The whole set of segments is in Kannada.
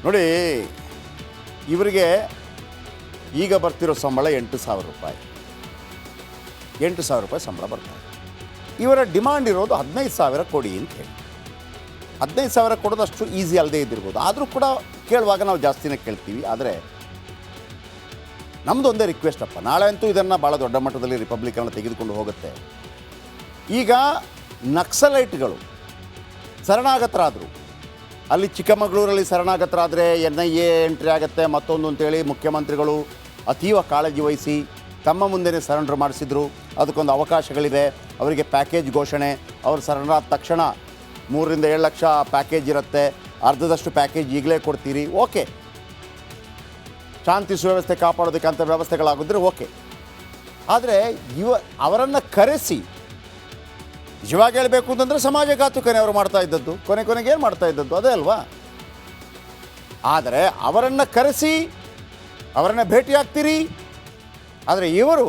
ನೋಡಿ, ಇವರಿಗೆ ಈಗ ಬರ್ತಿರೋ ಸಂಬಳ 8,000 ರೂಪಾಯಿ. 8,000 ರೂಪಾಯಿ ಸಂಬಳ ಬರ್ತಾರೆ. ಇವರ ಡಿಮಾಂಡ್ ಇರೋದು 15,000 ಕೊಡಿ ಅಂತ ಹೇಳಿ. 15,000 ಕೊಡೋದಷ್ಟು ಈಸಿ ಅಲ್ಲದೆ ಇದ್ದಿರ್ಬೋದು. ಆದರೂ ಕೂಡ ಕೇಳುವಾಗ ನಾವು ಜಾಸ್ತಿನೇ ಕೇಳ್ತೀವಿ. ಆದರೆ ನಮ್ಮದು ಒಂದೇ ರಿಕ್ವೆಸ್ಟ್ ಅಪ್ಪ, ನಾಳೆ ಅಂತೂ ಇದನ್ನು ಭಾಳ ದೊಡ್ಡ ಮಟ್ಟದಲ್ಲಿ ರಿಪಬ್ಲಿಕನ್ನು ತೆಗೆದುಕೊಂಡು ಹೋಗುತ್ತೆ. ಈಗ ನಕ್ಸಲೈಟ್ಗಳು ಶರಣಾಗತರಾದರು. ಅಲ್ಲಿ ಚಿಕ್ಕಮಗಳೂರಲ್ಲಿ ಶರಣಾಗತರಾದರೆ NIA ಎಂಟ್ರಿ ಆಗುತ್ತೆ ಮತ್ತೊಂದು ಅಂತೇಳಿ ಮುಖ್ಯಮಂತ್ರಿಗಳು ಅತೀವ ಕಾಳಜಿ ವಹಿಸಿ ತಮ್ಮ ಮುಂದೆನೇ ಸರೆಂಡರ್ ಮಾಡಿಸಿದ್ರು. ಅದಕ್ಕೊಂದು ಅವಕಾಶಗಳಿದೆ. ಅವರಿಗೆ ಪ್ಯಾಕೇಜ್ ಘೋಷಣೆ, ಅವರು ಶರಣರಾದ ತಕ್ಷಣ 3 ರಿಂದ 7 ಲಕ್ಷ ಪ್ಯಾಕೇಜ್ ಇರುತ್ತೆ. ಅರ್ಧದಷ್ಟು ಪ್ಯಾಕೇಜ್ ಈಗಲೇ ಕೊಡ್ತೀರಿ, ಓಕೆ. ಶಾಂತಿ ಸುವ್ಯವಸ್ಥೆ ಕಾಪಾಡೋದಕ್ಕೆ ಅಂಥ ವ್ಯವಸ್ಥೆಗಳಾಗಿದ್ದರೆ ಓಕೆ. ಆದರೆ ಅವರನ್ನು ಕರೆಸಿ ನಿಜವಾಗಿ ಹೇಳಬೇಕು ಅಂತಂದರೆ ಸಮಾಜಘಾತುಕನೇ ಅವರು ಮಾಡ್ತಾ ಇದ್ದದ್ದು. ಕೊನೆಗೆ ಏನು ಮಾಡ್ತಾ ಇದ್ದದ್ದು ಅದೇ ಅಲ್ವಾ? ಆದರೆ ಅವರನ್ನು ಕರೆಸಿ ಅವರನ್ನು ಭೇಟಿಯಾಗ್ತೀರಿ. ಆದರೆ ಇವರು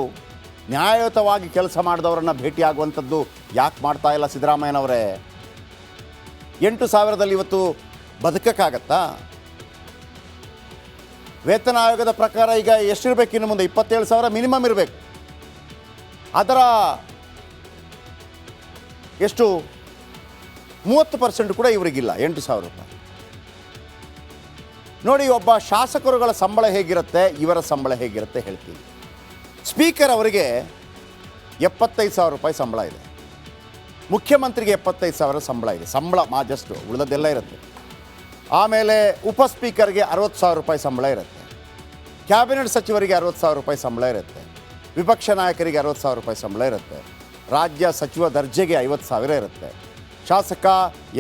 ನ್ಯಾಯಯುತವಾಗಿ ಕೆಲಸ ಮಾಡಿದವರನ್ನು ಭೇಟಿಯಾಗುವಂಥದ್ದು ಯಾಕೆ ಮಾಡ್ತಾ ಇಲ್ಲ ಸಿದ್ದರಾಮಯ್ಯನವರೇ? 8,000ದಲ್ಲಿ ಇವತ್ತು ಬದುಕಕ್ಕಾಗತ್ತಾ? ವೇತನ ಆಯೋಗದ ಪ್ರಕಾರ ಈಗ ಎಷ್ಟಿರಬೇಕು ಇನ್ನು ಮುಂದೆ? 27,000 ಮಿನಿಮಮ್ ಇರಬೇಕು. ಅದರ ಎಷ್ಟು 30% ಕೂಡ ಇವರಿಗಿಲ್ಲ. 8,000 ರೂಪಾಯಿ. ನೋಡಿ, ಒಬ್ಬ ಶಾಸಕರುಗಳ ಸಂಬಳ ಹೇಗಿರುತ್ತೆ, ಇವರ ಸಂಬಳ ಹೇಗಿರುತ್ತೆ ಹೇಳ್ತೀನಿ. ಸ್ಪೀಕರ್ ಅವರಿಗೆ 75,000 ರೂಪಾಯಿ ಸಂಬಳ ಇದೆ. ಮುಖ್ಯಮಂತ್ರಿಗೆ 75,000 ಸಂಬಳ ಇದೆ. ಸಂಬಳ ಜಸ್ಟ್ ಉಳಿದದ್ದೆಲ್ಲ ಇರುತ್ತೆ. ಆಮೇಲೆ ಉಪ ಸ್ಪೀಕರ್ಗೆ 60,000 ರೂಪಾಯಿ ಸಂಬಳ ಇರುತ್ತೆ. ಕ್ಯಾಬಿನೆಟ್ ಸಚಿವರಿಗೆ 60,000 ರೂಪಾಯಿ ಸಂಬಳ ಇರುತ್ತೆ. ವಿಪಕ್ಷ ನಾಯಕರಿಗೆ 60,000 ರೂಪಾಯಿ ಸಂಬಳ ಇರುತ್ತೆ. ರಾಜ್ಯ ಸಚಿವ ದರ್ಜೆಗೆ 50,000 ಇರುತ್ತೆ. ಶಾಸಕ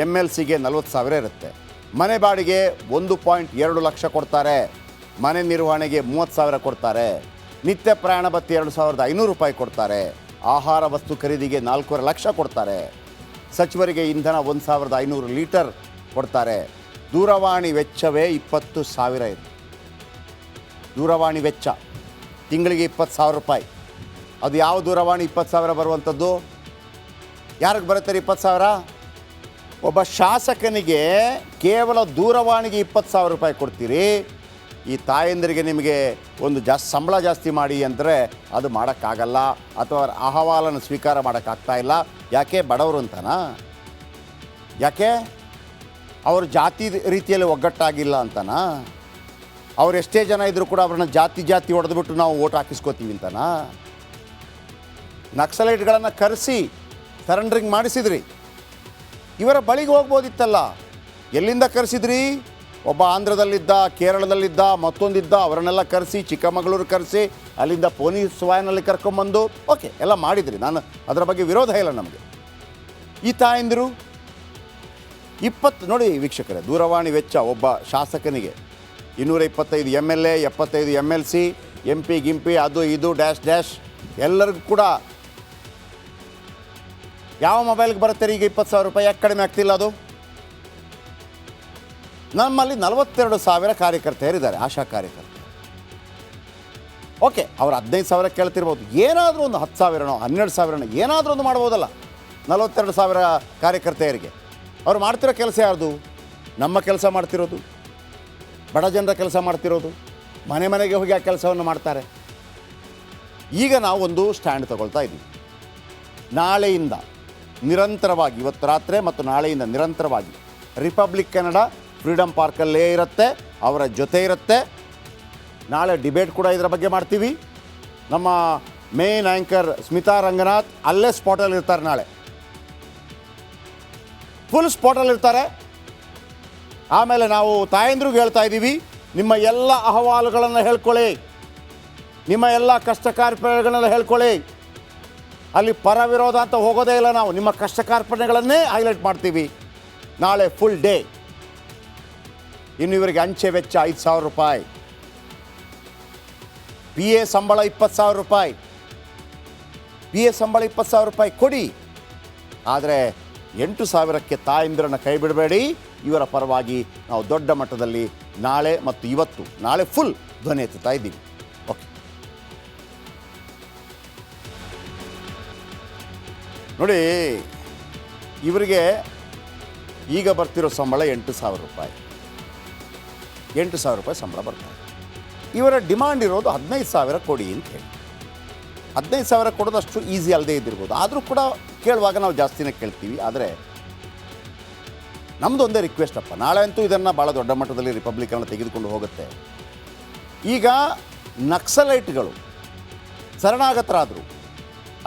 MLCಗೆ 40,000 ಇರುತ್ತೆ. ಮನೆ ಬಾಡಿಗೆ 1.2 ಲಕ್ಷ ಕೊಡ್ತಾರೆ. ಮನೆ ನಿರ್ವಹಣೆಗೆ 30,000 ಕೊಡ್ತಾರೆ. ನಿತ್ಯ ಪ್ರಯಾಣ ಭತ್ಯೆ 2,500 ರೂಪಾಯಿ ಕೊಡ್ತಾರೆ. ಆಹಾರ ವಸ್ತು ಖರೀದಿಗೆ 4.5 ಲಕ್ಷ ಕೊಡ್ತಾರೆ. ಸಚಿವರಿಗೆ ಇಂಧನ 1,500 ಲೀಟರ್ ಕೊಡ್ತಾರೆ. ದೂರವಾಣಿ ವೆಚ್ಚವೇ 20,000 ಇದೆ. ದೂರವಾಣಿ ವೆಚ್ಚ ತಿಂಗಳಿಗೆ 20,000 ರೂಪಾಯಿ. ಅದು ಯಾವ ದೂರವಾಣಿ 20,000 ಬರುವಂಥದ್ದು? ಯಾರಿಗೆ ಬರುತ್ತೆ 20,000? ಒಬ್ಬ ಶಾಸಕನಿಗೆ ಕೇವಲ ದೂರವಾಣಿಗೆ 20,000 ರೂಪಾಯಿ ಕೊಡ್ತೀರಿ. ಈ ತಾಯಂದಿರಿಗೆ ನಿಮಗೆ ಒಂದು ಸಂಬಳ ಜಾಸ್ತಿ ಮಾಡಿ ಅಂದರೆ ಅದು ಮಾಡೋಕ್ಕಾಗಲ್ಲ, ಅಥವಾ ಅಹವಾಲನ್ನು ಸ್ವೀಕಾರ ಮಾಡೋಕ್ಕಾಗ್ತಾ ಇಲ್ಲ. ಯಾಕೆ? ಬಡವರು ಅಂತನಾ? ಯಾಕೆ? ಅವರು ಜಾತಿ ರೀತಿಯಲ್ಲಿ ಒಗ್ಗಟ್ಟಾಗಿಲ್ಲ ಅಂತನಾ? ಅವ್ರು ಎಷ್ಟೇ ಜನ ಇದ್ದರೂ ಕೂಡ ಅವ್ರನ್ನ ಜಾತಿ ಹೊಡೆದ್ಬಿಟ್ಟು ನಾವು ಓಟ್ ಹಾಕಿಸ್ಕೋತೀವಿ ಅಂತನಾ? ನಕ್ಸಲೈಟ್ಗಳನ್ನು ಕರೆಸಿ ಸರೆಂಡ್ರಿಂಗ್ ಮಾಡಿಸಿದ್ರಿ. ಇವರ ಬಳಿಗೆ ಹೋಗ್ಬೋದಿತ್ತಲ್ಲ. ಎಲ್ಲಿಂದ ಕರೆಸಿದ್ರಿ? ಒಬ್ಬ ಆಂಧ್ರದಲ್ಲಿದ್ದ, ಕೇರಳದಲ್ಲಿದ್ದ, ಮತ್ತೊಂದಿದ್ದ, ಅವರನ್ನೆಲ್ಲ ಕರೆಸಿ ಚಿಕ್ಕಮಗಳೂರು ಕರೆಸಿ ಅಲ್ಲಿಂದ ಪೊಲೀಸ್ ವ್ಯಾನಲ್ಲಿ ಕರ್ಕೊಂಬಂದು ಓಕೆ ಎಲ್ಲ ಮಾಡಿದ್ರಿ. ನಾನು ಅದರ ಬಗ್ಗೆ ವಿರೋಧ ಇಲ್ಲ ನಮಗೆ. ಈ ತಾಯಂದಿರು 20 ನೋಡಿ ವೀಕ್ಷಕರೇ, ದೂರವಾಣಿ ವೆಚ್ಚ ಒಬ್ಬ ಶಾಸಕನಿಗೆ 225 MLA, 75 MLC, MP ಗಿಂಪಿ ಅದು ಇದು ಡ್ಯಾಶ್ ಎಲ್ಲರಿಗೂ ಕೂಡ ಯಾವ ಮೊಬೈಲ್ಗೆ ಬರುತ್ತೆ ಈಗ 20,000 ರೂಪಾಯಿ? ಯಾಕೆ ಕಡಿಮೆ ಆಗ್ತಿಲ್ಲ ಅದು? ನಮ್ಮಲ್ಲಿ 42,000 ಕಾರ್ಯಕರ್ತೆಯರಿದ್ದಾರೆ, ಆಶಾ ಕಾರ್ಯಕರ್ತರು. ಓಕೆ, ಅವ್ರು 15,000 ಕೇಳ್ತಿರ್ಬೋದು. ಏನಾದರೂ ಒಂದು 10,000ನೋ 12,000ನೋ ಏನಾದರೂ ಒಂದು ಮಾಡ್ಬೋದಲ್ಲ 42,000 ಕಾರ್ಯಕರ್ತೆಯರಿಗೆ. ಅವ್ರು ಮಾಡ್ತಿರೋ ಕೆಲಸ ಯಾರ್ದು? ನಮ್ಮ ಕೆಲಸ ಮಾಡ್ತಿರೋದು, ಬಡ ಜನರ ಕೆಲಸ ಮಾಡ್ತಿರೋದು. ಮನೆಗೆ ಹೋಗಿ ಆ ಕೆಲಸವನ್ನು ಮಾಡ್ತಾರೆ. ಈಗ ನಾವು ಒಂದು ಸ್ಟ್ಯಾಂಡ್ ತಗೊಳ್ತಾ ಇದ್ದೀವಿ. ನಾಳೆಯಿಂದ ನಿರಂತರವಾಗಿ, ಇವತ್ತು ರಾತ್ರಿ ಮತ್ತು ನಾಳೆಯಿಂದ ನಿರಂತರವಾಗಿ ರಿಪಬ್ಲಿಕ್ ಕನ್ನಡ ಫ್ರೀಡಮ್ ಪಾರ್ಕಲ್ಲೇ ಇರುತ್ತೆ, ಅವರ ಜೊತೆ ಇರುತ್ತೆ. ನಾಳೆ ಡಿಬೇಟ್ ಕೂಡ ಇದರ ಬಗ್ಗೆ ಮಾಡ್ತೀವಿ. ನಮ್ಮ ಮೇನ್ ಆ್ಯಂಕರ್ ಸ್ಮಿತಾ ರಂಗನಾಥ್ ಅಲ್ಲೇ ಸ್ಪಾಟಲ್ಲಿ ಇರ್ತಾರೆ. ನಾಳೆ ಫುಲ್ ಸ್ಪಾಟಲ್ಲಿ ಇರ್ತಾರೆ. ಆಮೇಲೆ ನಾವು ತಾಯಂದ್ರಿಗೆ ಹೇಳ್ತಾ ಇದ್ದೀವಿ, ನಿಮ್ಮ ಎಲ್ಲ ಅಹವಾಲುಗಳನ್ನು ಹೇಳ್ಕೊಳ್ಳಿ, ನಿಮ್ಮ ಎಲ್ಲ ಕಷ್ಟ ಕಾರ್ಪಣ್ಯಗಳನ್ನೆಲ್ಲ ಹೇಳ್ಕೊಳ್ಳಿ. ಅಲ್ಲಿ ಪರ ವಿರೋಧ ಅಂತ ಹೋಗೋದೇ ಇಲ್ಲ ನಾವು. ನಿಮ್ಮ ಕಷ್ಟ ಕಾರ್ಪಣ್ಯಗಳನ್ನೇ ಹೈಲೈಟ್ ಮಾಡ್ತೀವಿ. ನಾಳೆ ಫುಲ್ ಡೇ. ಇನ್ನು ಇವರಿಗೆ ಅಂಚೆ ವೆಚ್ಚ 5,000 ರೂಪಾಯಿ, PA ಸಂಬಳ 20,000 ರೂಪಾಯಿ, PA ಸಂಬಳ 20,000 ರೂಪಾಯಿ ಕೊಡಿ. ಆದರೆ 8,000ಕ್ಕೆ ತಾಯಂದಿರನ್ನು ಕೈ ಬಿಡಬೇಡಿ. ಇವರ ಪರವಾಗಿ ನಾವು ದೊಡ್ಡ ಮಟ್ಟದಲ್ಲಿ ನಾಳೆ ಮತ್ತು ಇವತ್ತು, ನಾಳೆ ಫುಲ್ ಧ್ವನಿ ಎತ್ತುತ್ತಾ ಇದ್ದೀವಿ. ಓಕೆ ನೋಡಿ, ಇವರಿಗೆ ಈಗ ಬರ್ತಿರೋ ಸಂಬಳ 8,000 ರೂಪಾಯಿ. 8,000 ರೂಪಾಯಿ ಸಂಬಳ ಬರ್ತಾರೆ. ಇವರ ಡಿಮಾಂಡ್ ಇರೋದು 15,000 ಕೊಡಿ ಅಂತ ಹೇಳಿ. 15,000 ಕೊಡೋದಷ್ಟು ಈಸಿ ಅಲ್ಲದೆ ಇದ್ದಿರ್ಬೋದು. ಆದರೂ ಕೂಡ ಕೇಳುವಾಗ ನಾವು ಜಾಸ್ತಿನೇ ಕೇಳ್ತೀವಿ. ಆದರೆ ನಮ್ಮದು ಒಂದೇ ರಿಕ್ವೆಸ್ಟ್ ಅಪ್ಪ, ನಾಳೆ ಅಂತೂ ಇದನ್ನು ಭಾಳ ದೊಡ್ಡ ಮಟ್ಟದಲ್ಲಿ ರಿಪಬ್ಲಿಕನ್ನು ತೆಗೆದುಕೊಂಡು ಹೋಗುತ್ತೆ. ಈಗ ನಕ್ಸಲೈಟ್ಗಳು ಶರಣಾಗತರಾದರು,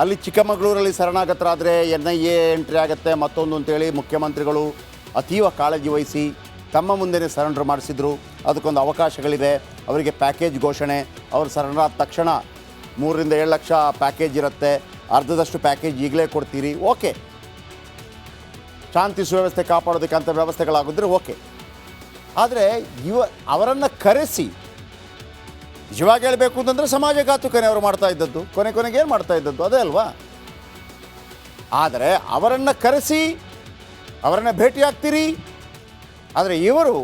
ಅಲ್ಲಿ ಚಿಕ್ಕಮಗಳೂರಲ್ಲಿ ಶರಣಾಗತರಾದರೆ NIA ಎಂಟ್ರಿ ಆಗುತ್ತೆ ಮತ್ತೊಂದು ಅಂತೇಳಿ ಮುಖ್ಯಮಂತ್ರಿಗಳು ಅತೀವ ಕಾಳಜಿ ವಹಿಸಿ ತಮ್ಮ ಮುಂದೆನೇ ಸರೆಂಡರ್ ಮಾಡಿಸಿದ್ರು. ಅದಕ್ಕೊಂದು ಅವಕಾಶಗಳಿದೆ. ಅವರಿಗೆ ಪ್ಯಾಕೇಜ್ ಘೋಷಣೆ, ಅವರು ಶರಣರಾದ ತಕ್ಷಣ 3 ರಿಂದ 7 ಲಕ್ಷ ಪ್ಯಾಕೇಜ್ ಇರುತ್ತೆ, ಅರ್ಧದಷ್ಟು ಪ್ಯಾಕೇಜ್ ಈಗಲೇ ಕೊಡ್ತೀರಿ, ಓಕೆ. ಶಾಂತಿ ಸುವ್ಯವಸ್ಥೆ ಕಾಪಾಡೋದಕ್ಕಂಥ ವ್ಯವಸ್ಥೆಗಳಾಗಿದ್ದರೆ ಓಕೆ. ಆದರೆ ಅವರನ್ನು ಕರೆಸಿ ನಿಜವಾಗಿ ಹೇಳಬೇಕು ಅಂತಂದರೆ ಸಮಾಜಘಾತುಕನೇ ಅವರು ಮಾಡ್ತಾ ಇದ್ದದ್ದು. ಕೊನೆಗೆ ಏನು ಮಾಡ್ತಾ ಇದ್ದದ್ದು ಅದೇ ಅಲ್ವಾ? ಆದರೆ ಅವರನ್ನು ಕರೆಸಿ ಅವರನ್ನು ಭೇಟಿಯಾಗ್ತೀರಿ. ಆದರೆ ಇವರು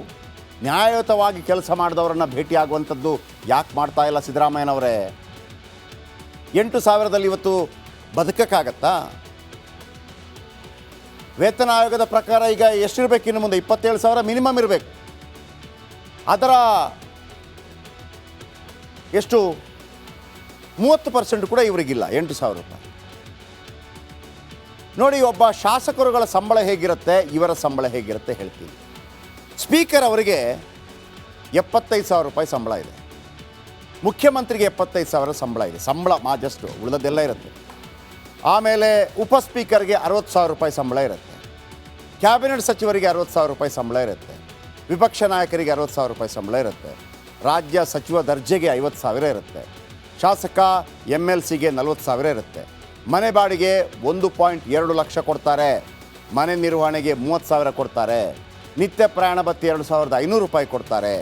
ನ್ಯಾಯಯುತವಾಗಿ ಕೆಲಸ ಮಾಡಿದವರನ್ನು ಭೇಟಿಯಾಗುವಂಥದ್ದು ಯಾಕೆ ಮಾಡ್ತಾ ಇಲ್ಲ ಸಿದ್ದರಾಮಯ್ಯನವರೇ? 8,000ದಲ್ಲಿ ಇವತ್ತು ಬದುಕಕ್ಕಾಗತ್ತಾ? ವೇತನ ಆಯೋಗದ ಪ್ರಕಾರ ಈಗ ಎಷ್ಟಿರಬೇಕು ಇನ್ನು ಮುಂದೆ? 27,000 ಮಿನಿಮಮ್ ಇರಬೇಕು. ಅದರ ಎಷ್ಟು 30% ಕೂಡ ಇವರಿಗಿಲ್ಲ. 8,000 ರೂಪಾಯಿ ನೋಡಿ. ಒಬ್ಬ ಶಾಸಕರುಗಳ ಸಂಬಳ ಹೇಗಿರುತ್ತೆ, ಇವರ ಸಂಬಳ ಹೇಗಿರುತ್ತೆ ಹೇಳ್ತೀನಿ. ಸ್ಪೀಕರ್ ಅವರಿಗೆ 75,000 ರೂಪಾಯಿ ಸಂಬಳ ಇದೆ. ಮುಖ್ಯಮಂತ್ರಿಗೆ 75,000 ಸಂಬಳ ಇದೆ. ಸಂಬಳ ಜಸ್ಟ್ ಉಳಿದದ್ದೆಲ್ಲ ಇರುತ್ತೆ. ಆಮೇಲೆ ಉಪ ಸ್ಪೀಕರ್ಗೆ 60,000 ರೂಪಾಯಿ ಸಂಬಳ ಇರುತ್ತೆ. ಕ್ಯಾಬಿನೆಟ್ ಸಚಿವರಿಗೆ 60,000 ರೂಪಾಯಿ ಸಂಬಳ ಇರುತ್ತೆ. ವಿಪಕ್ಷ ನಾಯಕರಿಗೆ 60,000 ರೂಪಾಯಿ ಸಂಬಳ ಇರುತ್ತೆ. ರಾಜ್ಯ ಸಚಿವ ದರ್ಜೆಗೆ 50,000 ಇರುತ್ತೆ. ಶಾಸಕ MLCಗೆ 40,000 ಇರುತ್ತೆ. ಮನೆ ಬಾಡಿಗೆ 1.2 ಲಕ್ಷ ಕೊಡ್ತಾರೆ. ಮನೆ ನಿರ್ವಹಣೆಗೆ 30,000 ಕೊಡ್ತಾರೆ. ನಿತ್ಯ ಪ್ರಯಾಣ ಭತ್ಯೆ 2,500 ರೂಪಾಯಿ ಕೊಡ್ತಾರೆ.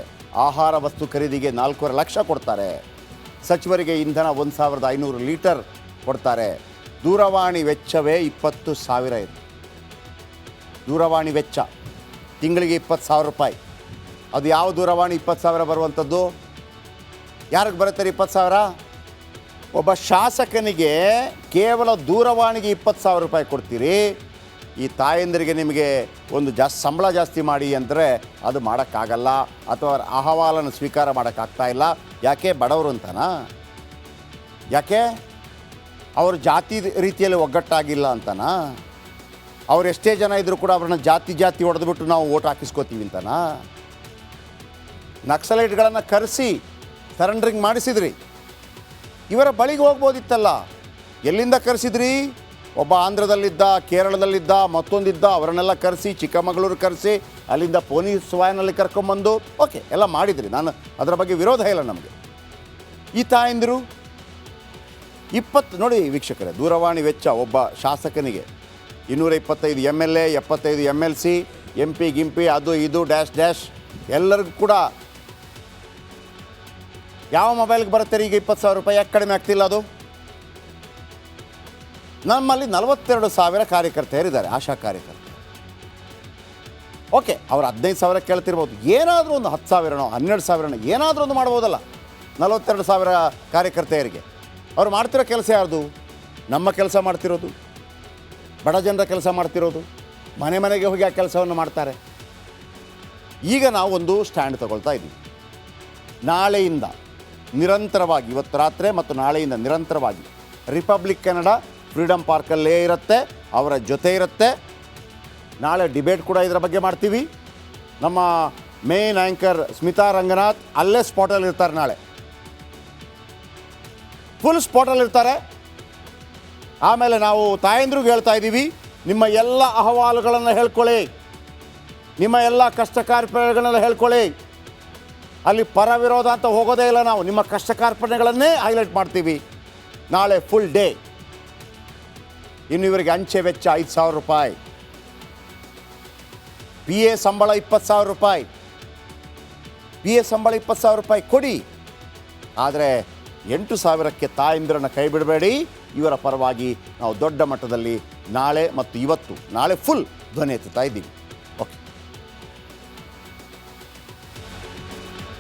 ಆಹಾರ ವಸ್ತು ಖರೀದಿಗೆ 4.5 ಲಕ್ಷ ಕೊಡ್ತಾರೆ. ಸಚಿವರಿಗೆ ಇಂಧನ 1,500 ಲೀಟರ್ ಕೊಡ್ತಾರೆ. ದೂರವಾಣಿ ವೆಚ್ಚವೇ 20,000 ಇದೆ. ದೂರವಾಣಿ ವೆಚ್ಚ ತಿಂಗಳಿಗೆ 20,000 ರೂಪಾಯಿ. ಅದು ಯಾವ ದೂರವಾಣಿ 20,000 ಬರುವಂಥದ್ದು? ಯಾರಿಗೆ ಬರುತ್ತೆ 20,000? ಒಬ್ಬ ಶಾಸಕನಿಗೆ ಕೇವಲ ದೂರವಾಣಿಗೆ 20,000 ರೂಪಾಯಿ ಕೊಡ್ತೀರಿ. ಈ ತಾಯಂದಿರಿಗೆ ನಿಮಗೆ ಒಂದು ಸಂಬಳ ಜಾಸ್ತಿ ಮಾಡಿ ಅಂದರೆ ಅದು ಮಾಡೋಕ್ಕಾಗಲ್ಲ, ಅಥವಾ ಅವರ ಅಹವಾಲನ್ನು ಸ್ವೀಕಾರ ಮಾಡೋಕ್ಕಾಗ್ತಾ ಇಲ್ಲ. ಯಾಕೆ? ಬಡವರು ಅಂತನಾ? ಯಾಕೆ? ಅವರು ಜಾತಿ ರೀತಿಯಲ್ಲಿ ಒಗ್ಗಟ್ಟಾಗಿಲ್ಲ ಅಂತನಾ? ಅವ್ರು ಎಷ್ಟೇ ಜನ ಇದ್ದರೂ ಕೂಡ ಅವ್ರನ್ನ ಜಾತಿ ಹೊಡೆದ್ಬಿಟ್ಟು ನಾವು ಓಟ್ ಹಾಕಿಸ್ಕೋತೀವಿ ಅಂತನಾ? ನಕ್ಸಲೈಟ್ಗಳನ್ನು ಕರೆಸಿ ಸರೆಂಡ್ರಿಂಗ್ ಮಾಡಿಸಿದ್ರಿ. ಇವರ ಬಳಿಗೆ ಹೋಗ್ಬೋದಿತ್ತಲ್ಲ. ಎಲ್ಲಿಂದ ಕರೆಸಿದ್ರಿ? ಒಬ್ಬ ಆಂಧ್ರದಲ್ಲಿದ್ದ, ಕೇರಳದಲ್ಲಿದ್ದ, ಮತ್ತೊಂದಿದ್ದ, ಅವರನ್ನೆಲ್ಲ ಕರೆಸಿ ಚಿಕ್ಕಮಗಳೂರು ಕರೆಸಿ ಅಲ್ಲಿಂದ ಪೊಲೀಸ್ ವಾಹನಲ್ಲಿ ಕರ್ಕೊಂಬಂದು ಓಕೆ ಎಲ್ಲ ಮಾಡಿದ್ರಿ. ನಾನು ಅದರ ಬಗ್ಗೆ ವಿರೋಧ ಇಲ್ಲ ನಮಗೆ. ಈ ತಾಯಂದಿರು 20 ನೋಡಿ ವೀಕ್ಷಕರೇ, ದೂರವಾಣಿ ವೆಚ್ಚ ಒಬ್ಬ ಶಾಸಕನಿಗೆ 225 MLA, 75 MLC, MP ಗಿಂಪಿ ಅದು ಇದು ಡ್ಯಾಶ್ ಎಲ್ಲರಿಗೂ ಕೂಡ ಯಾವ ಮೊಬೈಲ್ಗೆ ಬರುತ್ತೆ ಈಗ 20,000 ರೂಪಾಯಿ? ಯಾಕೆ ಕಡಿಮೆ ಆಗ್ತಿಲ್ಲ ಅದು? ನಮ್ಮಲ್ಲಿ 42,000 ಕಾರ್ಯಕರ್ತೆಯರಿದ್ದಾರೆ, ಆಶಾ ಕಾರ್ಯಕರ್ತರು. ಓಕೆ, ಅವ್ರು 15,000 ಕೇಳ್ತಿರ್ಬೋದು. ಏನಾದರೂ ಒಂದು 10,000ನೋ 12,000ನೋ ಏನಾದರೂ ಒಂದು ಮಾಡ್ಬೋದಲ್ಲ 42,000 ಕಾರ್ಯಕರ್ತೆಯರಿಗೆ. ಅವ್ರು ಮಾಡ್ತಿರೋ ಕೆಲಸ ಯಾರ್ದು? ನಮ್ಮ ಕೆಲಸ ಮಾಡ್ತಿರೋದು, ಬಡ ಜನರ ಕೆಲಸ ಮಾಡ್ತಿರೋದು. ಮನೆಗೆ ಹೋಗಿ ಆ ಕೆಲಸವನ್ನು ಮಾಡ್ತಾರೆ. ಈಗ ನಾವು ಒಂದು ಸ್ಟ್ಯಾಂಡ್ ತಗೊಳ್ತಾ ಇದ್ದೀವಿ. ನಾಳೆಯಿಂದ ನಿರಂತರವಾಗಿ, ಇವತ್ತು ರಾತ್ರಿ ಮತ್ತು ನಾಳೆಯಿಂದ ನಿರಂತರವಾಗಿ ರಿಪಬ್ಲಿಕ್ ಕನ್ನಡ ಫ್ರೀಡಮ್ ಪಾರ್ಕಲ್ಲೇ ಇರುತ್ತೆ, ಅವರ ಜೊತೆ ಇರುತ್ತೆ. ನಾಳೆ ಡಿಬೇಟ್ ಕೂಡ ಇದರ ಬಗ್ಗೆ ಮಾಡ್ತೀವಿ. ನಮ್ಮ ಮೇನ್ ಆ್ಯಂಕರ್ ಸ್ಮಿತಾ ರಂಗನಾಥ್ ಅಲ್ಲೇ ಸ್ಪಾಟಲ್ಲಿ ಇರ್ತಾರೆ. ನಾಳೆ ಫುಲ್ ಸ್ಪಾಟಲ್ಲಿ ಇರ್ತಾರೆ. ಆಮೇಲೆ ನಾವು ತಾಯಂದ್ರಿಗೆ ಹೇಳ್ತಾ ಇದ್ದೀವಿ, ನಿಮ್ಮ ಎಲ್ಲ ಅಹವಾಲುಗಳನ್ನು ಹೇಳ್ಕೊಳ್ಳಿ, ನಿಮ್ಮ ಎಲ್ಲ ಕಷ್ಟ ಕಾರ್ಪಣ್ಯಗಳನ್ನೆಲ್ಲ ಹೇಳ್ಕೊಳ್ಳಿ. ಅಲ್ಲಿ ಪರ ವಿರೋಧ ಅಂತ ಹೋಗೋದೇ ಇಲ್ಲ ನಾವು. ನಿಮ್ಮ ಕಷ್ಟ ಕಾರ್ಪಣ್ಯಗಳನ್ನೇ ಹೈಲೈಟ್ ಮಾಡ್ತೀವಿ. ನಾಳೆ ಫುಲ್ ಡೇ. ಇನ್ನು ಇವರಿಗೆ ಅಂಚೆ ವೆಚ್ಚ 5,000 ರೂಪಾಯಿ, PA ಸಂಬಳ 20,000 ರೂಪಾಯಿ, PA ಸಂಬಳ 20,000 ರೂಪಾಯಿ ಕೊಡಿ. ಆದರೆ 8,000ಕ್ಕೆ ತಾಯಂದಿರನ್ನು ಕೈ ಬಿಡಬೇಡಿ. ಇವರ ಪರವಾಗಿ ನಾವು ದೊಡ್ಡ ಮಟ್ಟದಲ್ಲಿ ನಾಳೆ ಮತ್ತು ಇವತ್ತು, ನಾಳೆ ಫುಲ್ ಧ್ವನಿ ಎತ್ತುತ್ತಾ ಇದ್ದೀವಿ.